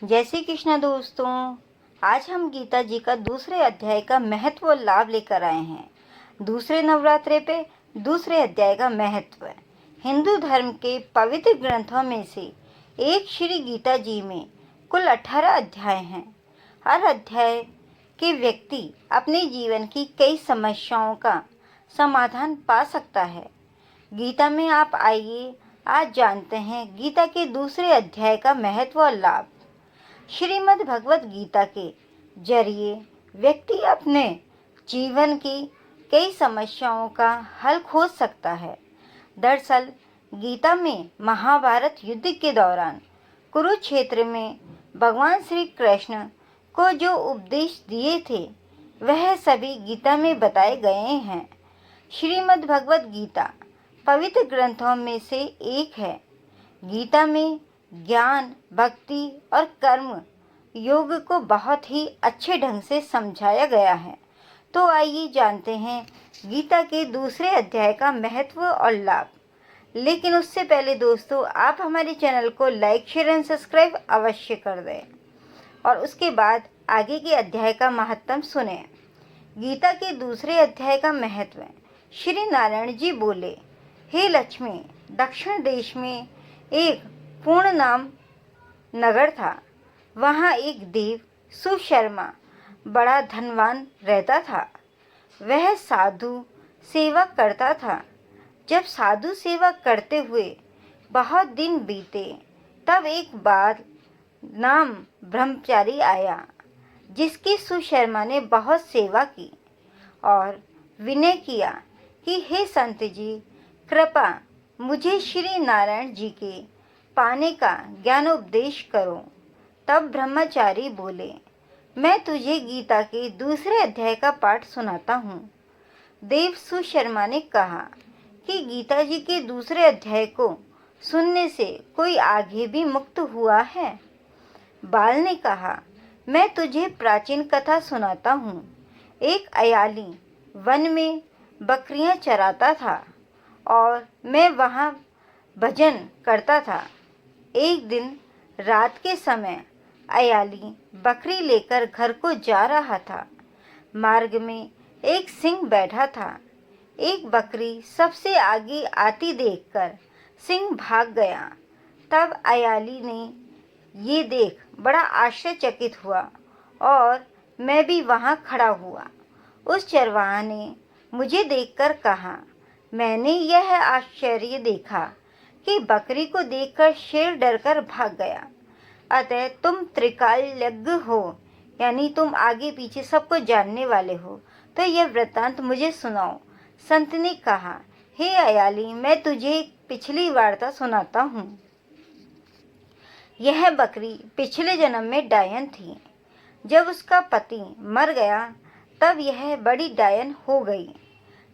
जय श्री कृष्ण दोस्तों। आज हम गीता जी का दूसरे अध्याय का महत्व और लाभ लेकर आए हैं। दूसरे नवरात्रे पे दूसरे अध्याय का महत्व। हिंदू धर्म के पवित्र ग्रंथों में से एक श्री गीता जी में कुल 18 अध्याय हैं। हर अध्याय के व्यक्ति अपने जीवन की कई समस्याओं का समाधान पा सकता है। गीता में आप आइए आज जानते हैं गीता के दूसरे अध्याय का महत्व और लाभ। श्रीमद् भगवत गीता के जरिए व्यक्ति अपने जीवन की कई समस्याओं का हल खोज सकता है। दरअसल गीता में महाभारत युद्ध के दौरान कुरुक्षेत्र में भगवान श्री कृष्ण को जो उपदेश दिए थे वह सभी गीता में बताए गए हैं। श्रीमद् भगवत गीता पवित्र ग्रंथों में से एक है। गीता में ज्ञान, भक्ति और कर्म योग को बहुत ही अच्छे ढंग से समझाया गया है। तो आइए जानते हैं गीता के दूसरे अध्याय का महत्व और लाभ। लेकिन उससे पहले दोस्तों, आप हमारे चैनल को लाइक, शेयर एंड सब्सक्राइब अवश्य कर दें और उसके बाद आगे के अध्याय का महत्व सुनें। गीता के दूसरे अध्याय का महत्व। श्री नारायण जी बोले, हे लक्ष्मी, दक्षिण देश में एक पूर्ण नाम नगर था। वहाँ एक देव सुशर्मा बड़ा धनवान रहता था। वह साधु सेवा करता था। जब साधु सेवा करते हुए बहुत दिन बीते तब एक बार नाम ब्रह्मचारी आया जिसकी सुशर्मा ने बहुत सेवा की और विनय किया कि हे संत जी, कृपा मुझे श्री नारायण जी के पाने का ज्ञानोपदेश करो। तब ब्रह्मचारी बोले, मैं तुझे गीता के दूसरे अध्याय का पाठ सुनाता हूँ। देव सुशर्मा ने कहा कि गीता जी के दूसरे अध्याय को सुनने से कोई आगे भी मुक्त हुआ है? बाल ने कहा, मैं तुझे प्राचीन कथा सुनाता हूँ। एक अयाली वन में बकरियां चराता था और मैं वहाँ भजन करता था। एक दिन रात के समय अयाली बकरी लेकर घर को जा रहा था। मार्ग में एक सिंह बैठा था। एक बकरी सबसे आगे आती देखकर सिंह भाग गया। तब अयाली ने ये देख बड़ा आश्चर्यचकित हुआ और मैं भी वहाँ खड़ा हुआ। उस चरवाहा ने मुझे देखकर कहा, मैंने यह आश्चर्य देखा कि बकरी को देखकर शेर डरकर भाग गया। अतः तुम त्रिकालज्ञ हो, यानी तुम आगे पीछे सबको जानने वाले हो, तो यह वृत्तांत मुझे सुनाओ। संत ने कहा, हे अयाली, मैं तुझे पिछली वार्ता सुनाता हूँ। यह बकरी पिछले जन्म में डायन थी। जब उसका पति मर गया तब यह बड़ी डायन हो गई।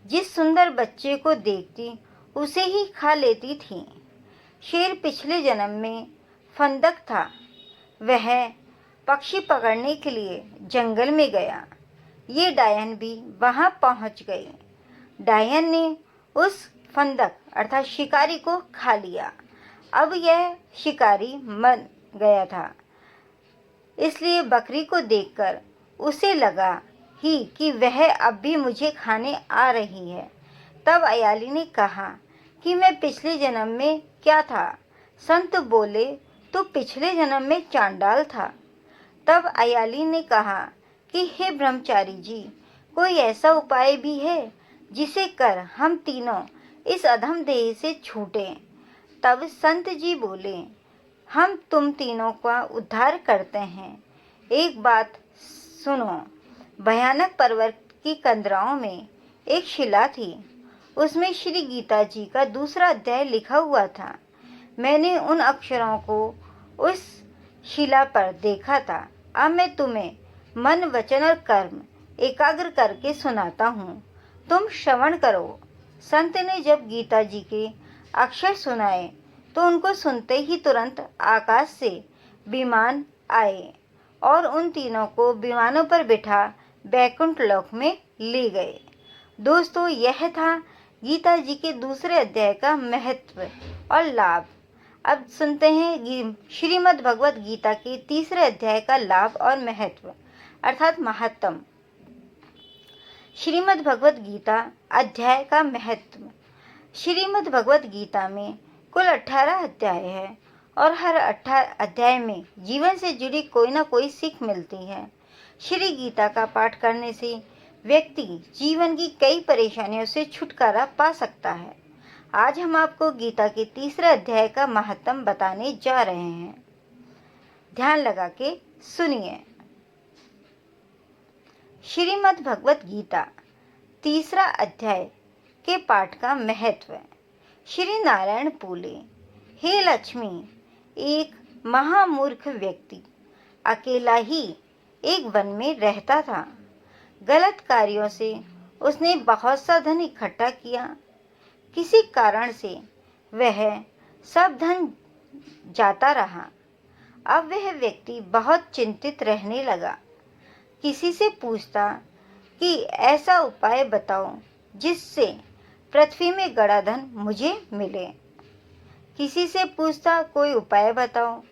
जिस सुंदर बच्चे को देखती उसे ही खा लेती थी। शेर पिछले जन्म में फंदक था। वह पक्षी पकड़ने के लिए जंगल में गया। ये डायन भी वहाँ पहुँच गई। डायन ने उस फंदक अर्थात शिकारी को खा लिया। अब यह शिकारी मर गया था, इसलिए बकरी को देखकर उसे लगा ही कि वह अब भी मुझे खाने आ रही है। तब अयाली ने कहा कि मैं पिछले जन्म में क्या था? संत बोले, तू पिछले जन्म में चांडाल था। तब अयाली ने कहा कि हे ब्रह्मचारी जी, कोई ऐसा उपाय भी है जिसे कर हम तीनों इस अधम देह से छूटें? तब संत जी बोले, हम तुम तीनों का उद्धार करते हैं। एक बात सुनो। भयानक पर्वत की कंदराओं में एक शिला थी। उसमें श्री गीता जी का दूसरा अध्याय लिखा हुआ था। मैंने उन अक्षरों को उस शिला पर देखा था। अब मैं तुम्हें मन, वचन और कर्म एकाग्र करके सुनाता हूँ। तुम श्रवण करो। संत ने जब गीता जी के अक्षर सुनाए तो उनको सुनते ही तुरंत आकाश से विमान आए और उन तीनों को विमानों पर बिठा बैकुंठ लोक में ले गए। दोस्तों, यह था गीता जी के दूसरे अध्याय का महत्व और लाभ। अब सुनते हैं श्रीमद् भगवत गीता के तीसरे अध्याय का लाभ और महत्व अर्थात महात्म। श्रीमद् भगवत गीता अध्याय का महत्व। श्रीमद् भगवत गीता में कुल 18 अध्याय है और हर 18 अध्याय में जीवन से जुड़ी कोई ना कोई सीख मिलती है। श्री गीता का पाठ करने से व्यक्ति जीवन की कई परेशानियों से छुटकारा पा सकता है। आज हम आपको गीता के तीसरे अध्याय का महत्व बताने जा रहे हैं। ध्यान लगा के सुनिए। श्रीमद् भगवत गीता तीसरा अध्याय के पाठ का महत्व। श्री नारायण बोले, हे लक्ष्मी, एक महामूर्ख व्यक्ति अकेला ही एक वन में रहता था। गलत कार्यों से उसने बहुत सा धन इकट्ठा किया। किसी कारण से वह सब धन जाता रहा। अब वह व्यक्ति बहुत चिंतित रहने लगा। किसी से पूछता कि ऐसा उपाय बताओ जिससे पृथ्वी में गड़ा धन मुझे मिले। किसी से पूछता कोई उपाय बताओ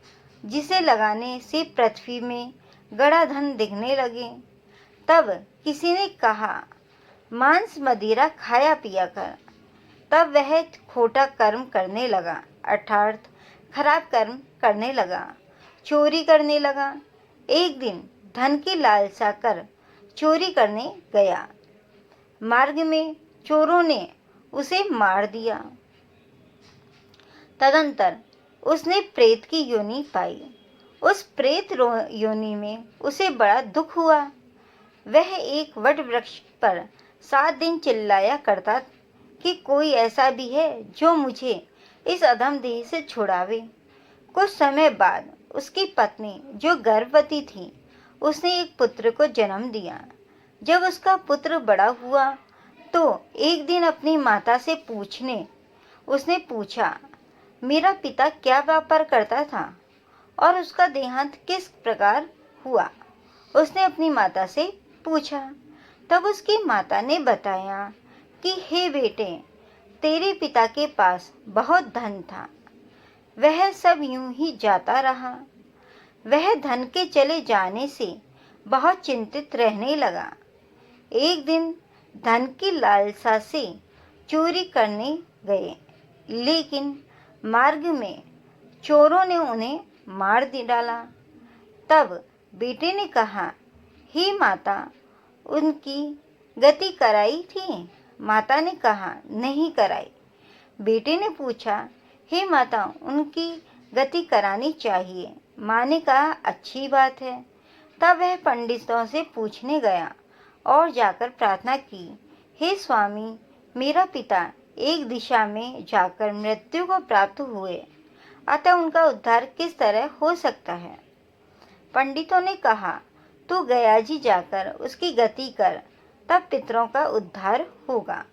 जिसे लगाने से पृथ्वी में गड़ा धन दिखने लगे। तब किसी ने कहा, मांस मदिरा खाया पिया कर। तब वह खोटा कर्म करने लगा, अर्थात खराब कर्म करने लगा, चोरी करने लगा। एक दिन धन की लालसा कर चोरी करने गया। मार्ग में चोरों ने उसे मार दिया। तदंतर उसने प्रेत की योनि पाई। उस प्रेत योनि में उसे बड़ा दुख हुआ। वह एक वट वृक्ष पर 7 दिन चिल्लाया करता कि कोई ऐसा भी है जो मुझे इस अधम देह से छुड़ावे। कुछ समय बाद उसकी पत्नी जो गर्भवती थी, उसने एक पुत्र को जन्म दिया। जब उसका पुत्र बड़ा हुआ तो एक दिन अपनी माता से उसने पूछा, मेरा पिता क्या व्यापार करता था और उसका देहांत किस प्रकार हुआ? उसने अपनी माता से पूछा। तब उसकी माता ने बताया कि हे बेटे, तेरे पिता के पास बहुत धन था, वह सब यूं ही जाता रहा। वह धन के चले जाने से बहुत चिंतित रहने लगा। एक दिन धन की लालसा से चोरी करने गए, लेकिन मार्ग में चोरों ने उन्हें मार डाला। तब बेटे ने कहा, हे माता, उनकी गति कराई थी? माता ने कहा, नहीं कराई। बेटे ने पूछा, हे माता, उनकी गति करानी चाहिए। माँ ने कहा, अच्छी बात है। तब वह पंडितों से पूछने गया और जाकर प्रार्थना की, हे स्वामी, मेरा पिता एक दिशा में जाकर मृत्यु को प्राप्त हुए, अतः उनका उद्धार किस तरह हो सकता है? पंडितों ने कहा, तू गया जी जाकर उसकी गति कर, तब पितरों का उद्धार होगा।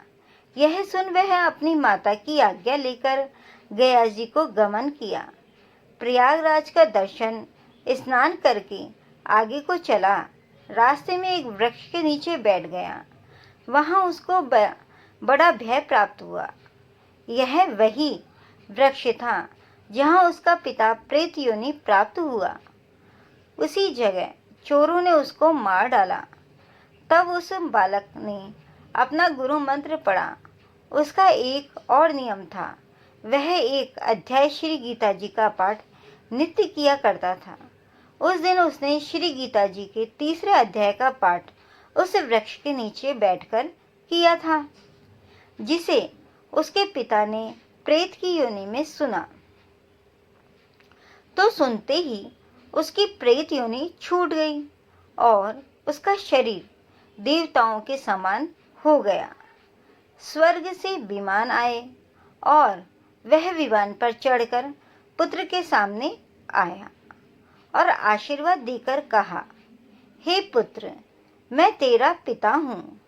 यह सुन वह अपनी माता की आज्ञा लेकर गया जी को गमन किया। प्रयागराज का दर्शन स्नान करके आगे को चला। रास्ते में एक वृक्ष के नीचे बैठ गया। वहां उसको बड़ा भय प्राप्त हुआ। यह वही वृक्ष था जहां उसका पिता प्रेत योनि प्राप्त हुआ। उसी जगह चोरों ने उसको मार डाला। तब उस बालक ने अपना गुरु मंत्र पढ़ा। उसका एक और नियम था, वह एक अध्याय श्री गीता जी का पाठ नित्य किया करता था। उस दिन उसने श्री गीता जी के तीसरे अध्याय का पाठ उस वृक्ष के नीचे बैठकर किया था, जिसे उसके पिता ने प्रेत की योनि में सुना। तो सुनते ही उसकी प्रेत योनि छूट गई और उसका शरीर देवताओं के समान हो गया। स्वर्ग से विमान आए और वह विमान पर चढ़कर पुत्र के सामने आया और आशीर्वाद देकर कहा, हे पुत्र, मैं तेरा पिता हूँ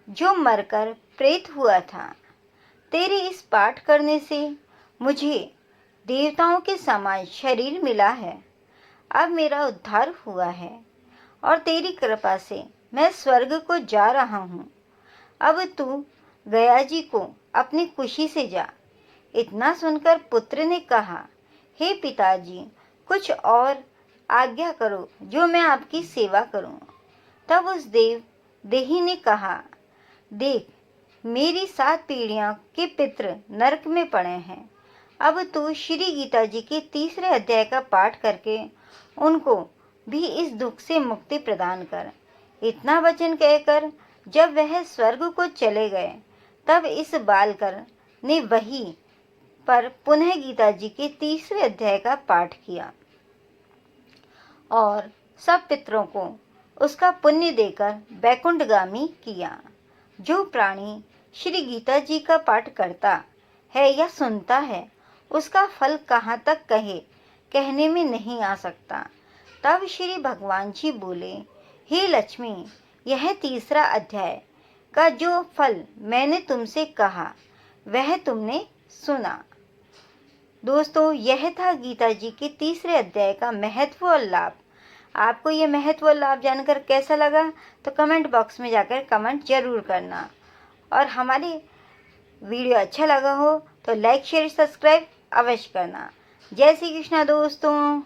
जो मरकर प्रेत हुआ था। तेरे इस पाठ करने से मुझे देवताओं के समान शरीर मिला है। अब मेरा उद्धार हुआ है और तेरी कृपा से मैं स्वर्ग को जा रहा हूँ। अब तू गया जी को अपनी खुशी से जा। इतना सुनकर पुत्र ने कहा, हे पिताजी, कुछ और आज्ञा करो जो मैं आपकी सेवा करूं। तब उस देही ने कहा, देख, मेरी 7 पीढ़ियों के पितृ नरक में पड़े हैं। अब तू श्री गीता जी के 3रे अध्याय का पाठ करके उनको भी इस दुख से मुक्ति प्रदान कर। इतना वचन कहकर जब वह स्वर्ग को चले गए, तब इस बालकर ने वहीं पर पुनः गीता जी के 3रे अध्याय का पाठ किया और सब पितरों को उसका पुण्य देकर वैकुंठगामी किया। जो प्राणी श्री गीता जी का पाठ करता है या सुनता है, उसका फल कहाँ तक कहने में नहीं आ सकता। तब श्री भगवान जी बोले, हे लक्ष्मी, यह 3रा अध्याय का जो फल मैंने तुमसे कहा वह तुमने सुना। दोस्तों, यह था गीता जी के 3रे अध्याय का महत्व और लाभ। आपको ये महत्व और लाभ जानकर कैसा लगा तो कमेंट बॉक्स में जाकर कमेंट जरूर करना। और हमारी वीडियो अच्छा लगा हो तो लाइक शेयर सब्सक्राइब अवश्य करना। जय श्री कृष्णा दोस्तों।